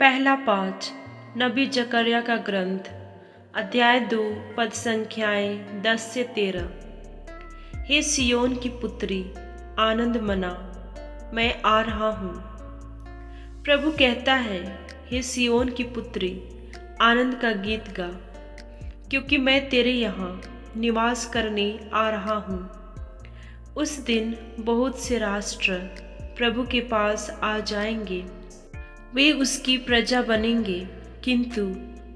पहला 5 नबी जकर्या का ग्रंथ, अध्याय 2 पद संख्याएं 10 से 13। हे सियोन की पुत्री, आनंद मना, मैं आ रहा हूँ। प्रभु कहता है, हे सियोन की पुत्री, आनंद का गीत गा, क्योंकि मैं तेरे यहाँ निवास करने आ रहा हूँ। उस दिन बहुत से राष्ट्र प्रभु के पास आ जाएंगे, वे उसकी प्रजा बनेंगे, किंतु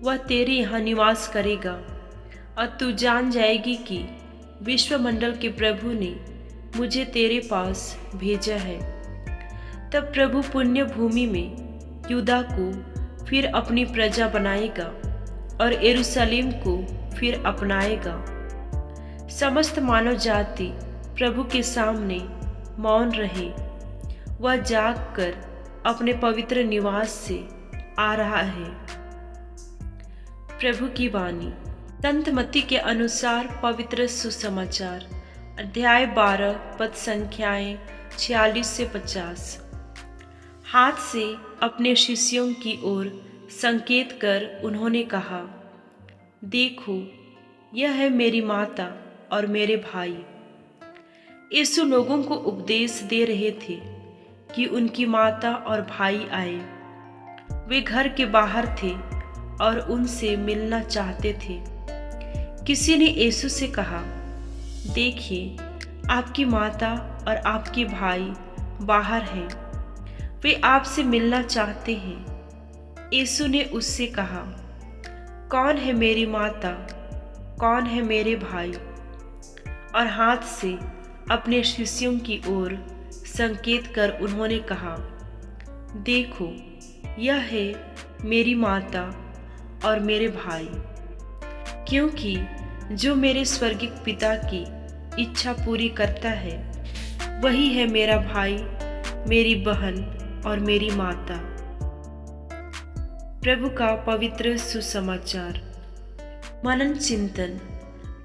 वह तेरे यहाँ निवास करेगा। और तू जान जाएगी कि विश्वमंडल के प्रभु ने मुझे तेरे पास भेजा है। तब प्रभु पुण्य भूमि में यूदा को फिर अपनी प्रजा बनाएगा और यरूशलेम को फिर अपनाएगा। समस्त मानव जाति प्रभु के सामने मौन रहे। वह जाग कर अपने पवित्र निवास से आ रहा है। प्रभु की वाणी। संत मत्ती के अनुसार पवित्र सुसमाचार, अध्याय 12 पद संख्याएं 46 से 50। हाथ से अपने शिष्यों की ओर संकेत कर उन्होंने कहा, देखो, यह है मेरी माता और मेरे भाई। यीशु लोगों को उपदेश दे रहे थे कि उनकी माता और भाई आए। वे घर के बाहर थे और उनसे मिलना चाहते थे। किसी ने यीशु से कहा, देखिए, आपकी माता और आपके भाई बाहर हैं, वे आपसे मिलना चाहते हैं। यीशु ने उससे कहा, कौन है मेरी माता, कौन है मेरे भाई? और हाथ से अपने शिष्यों की ओर संकेत कर उन्होंने कहा, देखो, यह है मेरी माता और मेरे भाई। क्योंकि जो मेरे स्वर्गिक पिता की इच्छा पूरी करता है, वही है मेरा भाई, मेरी बहन और मेरी माता। प्रभु का पवित्र सुसमाचार। मनन चिंतन।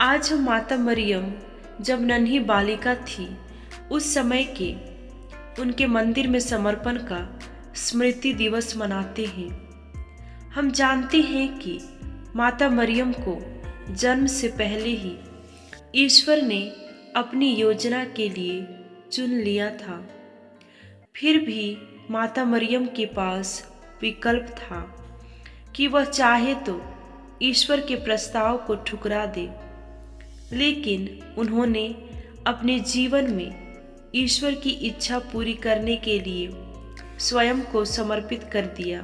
आज हम माता मरियम जब नन्ही बालिका थी, उस समय के उनके मंदिर में समर्पण का स्मृति दिवस मनाते हैं। हम जानते हैं कि माता मरियम को जन्म से पहले ही ईश्वर ने अपनी योजना के लिए चुन लिया था। फिर भी माता मरियम के पास विकल्प था कि वह चाहे तो ईश्वर के प्रस्ताव को ठुकरा दे, लेकिन उन्होंने अपने जीवन में ईश्वर की इच्छा पूरी करने के लिए स्वयं को समर्पित कर दिया।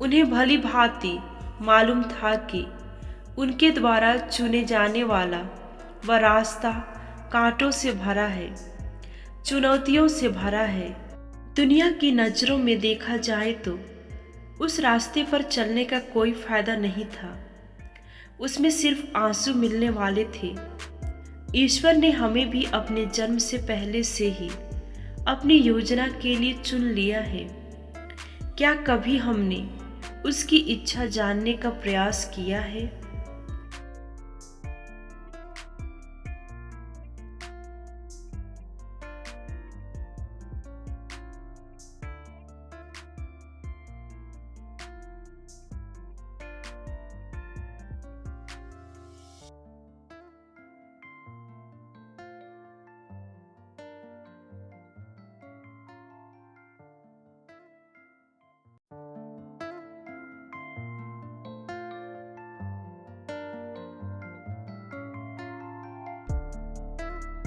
उन्हें भली भांति मालूम था कि उनके द्वारा चुने जाने वाला वह रास्ता कांटों से भरा है, चुनौतियों से भरा है। दुनिया की नज़रों में देखा जाए तो उस रास्ते पर चलने का कोई फायदा नहीं था। उसमें सिर्फ आंसू मिलने वाले थे। ईश्वर ने हमें भी अपने जन्म से पहले से ही अपनी योजना के लिए चुन लिया है। क्या कभी हमने उसकी इच्छा जानने का प्रयास किया है?